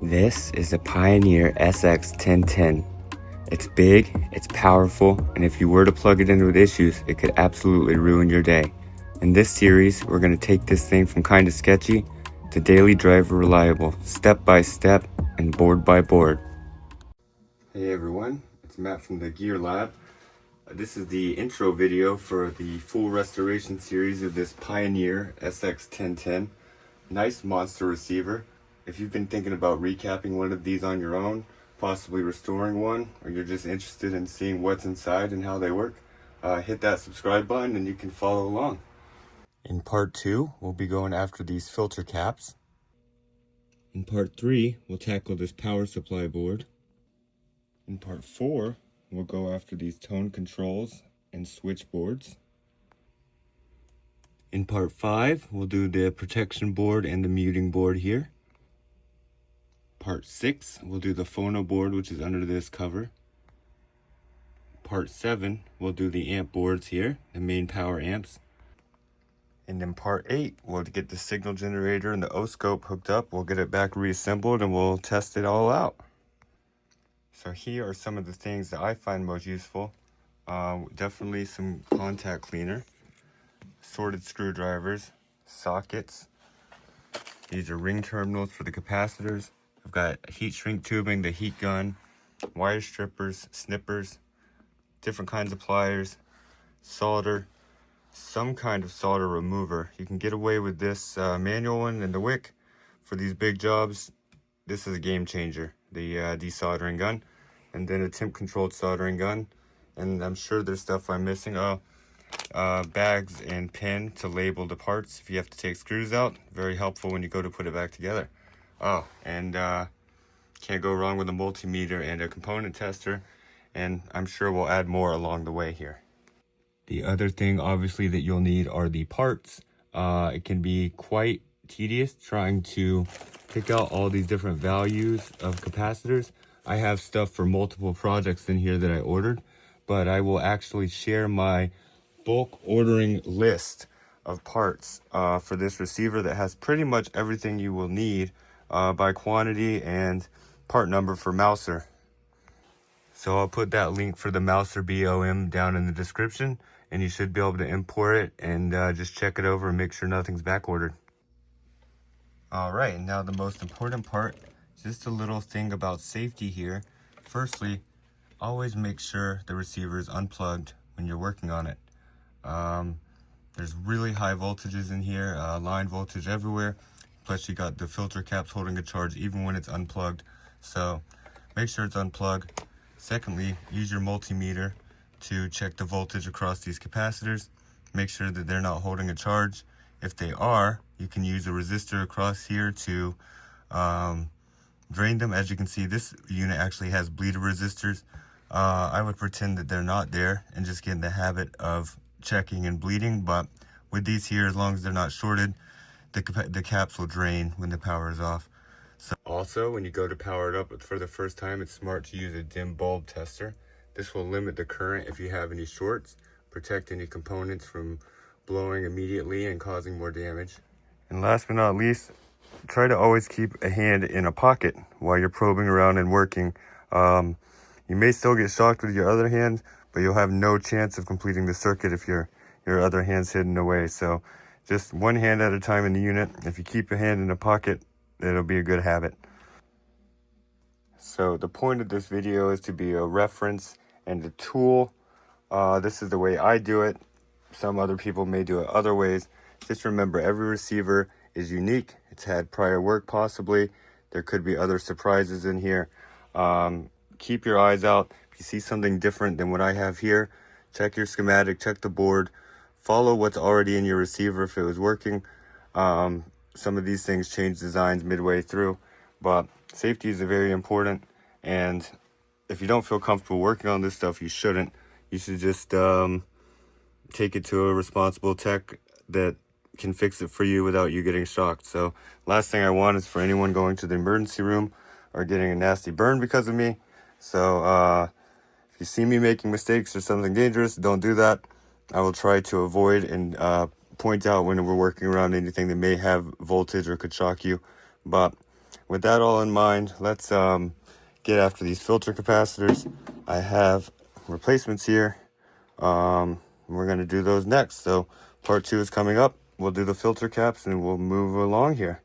This is the Pioneer SX-1010. It's big, it's powerful, and if you were to plug it in with issues, it could absolutely ruin your day. In this series, we're going to take this thing from kinda sketchy to daily driver reliable, step by step and board by board. Hey everyone, it's Matt from the Gear Lab. This is the intro video for the full restoration series of this Pioneer SX-1010. Nice monster receiver. If you've been thinking about recapping one of these on your own, possibly restoring one, or you're just interested in seeing what's inside and how they work, hit that subscribe button and you can follow along. In part 2, we'll be going after these filter caps. In part 3, we'll tackle this power supply board. In part 4, we'll go after these tone controls and switchboards. In part 5, we'll do the protection board and the muting board here. Part 6, we'll do the phono board, which is under this cover. Part 7, we'll do the amp boards here, the main power amps. And in part 8, we'll get the signal generator and the oscope hooked up. We'll get it back reassembled and we'll test it all out. So here are some of the things that I find most useful. Definitely some contact cleaner, sorted screwdrivers, sockets. These are ring terminals for the capacitors. I've got heat shrink tubing, the heat gun, wire strippers, snippers, different kinds of pliers, solder, some kind of solder remover. You can get away with this manual one and the wick for these big jobs. This is a game changer, the desoldering gun, and then a temp controlled soldering gun. And I'm sure there's stuff I'm missing. Bags and pen to label the parts if you have to take screws out. Very helpful when you go to put it back together. And can't go wrong with a multimeter and a component tester, and I'm sure we'll add more along the way here. The other thing obviously that you'll need are the parts. It can be quite tedious trying to pick out all these different values of capacitors. I have stuff for multiple projects in here that I ordered, but I will actually share my bulk ordering list of parts for this receiver that has pretty much everything you will need by quantity and part number for Mouser. So I'll put that link for the Mouser BOM down in the description, and you should be able to import it and just check it over and make sure nothing's back ordered. Alright, now the most important part, just a little thing about safety here. Firstly, always make sure the receiver is unplugged when you're working on it. There's really high voltages in here, line voltage everywhere. Plus you got the filter caps holding a charge even when it's unplugged. So make sure it's unplugged. Secondly, use your multimeter to check the voltage across these capacitors. Make sure that they're not holding a charge. If they are, you can use a resistor across here to drain them. As you can see, this unit actually has bleeder resistors. I would pretend that they're not there and just get in the habit of checking and bleeding, but with these here, as long as they're not shorted, the caps will drain when the power is off. So also, when you go to power it up for the first time, it's smart to use a dim bulb tester. This will limit the current if you have any shorts, protect any components from blowing immediately and causing more damage. And last but not least, try to always keep a hand in a pocket while you're probing around and working. You may still get shocked with your other hand, but you'll have no chance of completing the circuit if your other hand's hidden away. So just one hand at a time in the unit. If you keep a hand in a pocket, it'll be a good habit. So the point of this video is to be a reference and a tool. This is the way I do it. Some other people may do it other ways. Just remember, every receiver is unique. It's had prior work possibly. There could be other surprises in here. Keep your eyes out. If you see something different than what I have here, check your schematic, check the board, follow what's already in your receiver if it was working. Some of these things change designs midway through, but safety is very important, and if you don't feel comfortable working on this stuff, you shouldn't. You should just take it to a responsible tech that can fix it for you without you getting shocked. So last thing I want is for anyone going to the emergency room or getting a nasty burn because of me. So if you see me making mistakes or something dangerous, don't do that. I will try to avoid and point out when we're working around anything that may have voltage or could shock you. But with that all in mind, let's get after these filter capacitors. I have replacements here. We're going to do those next. So part 2 is coming up. We'll do the filter caps and we'll move along here.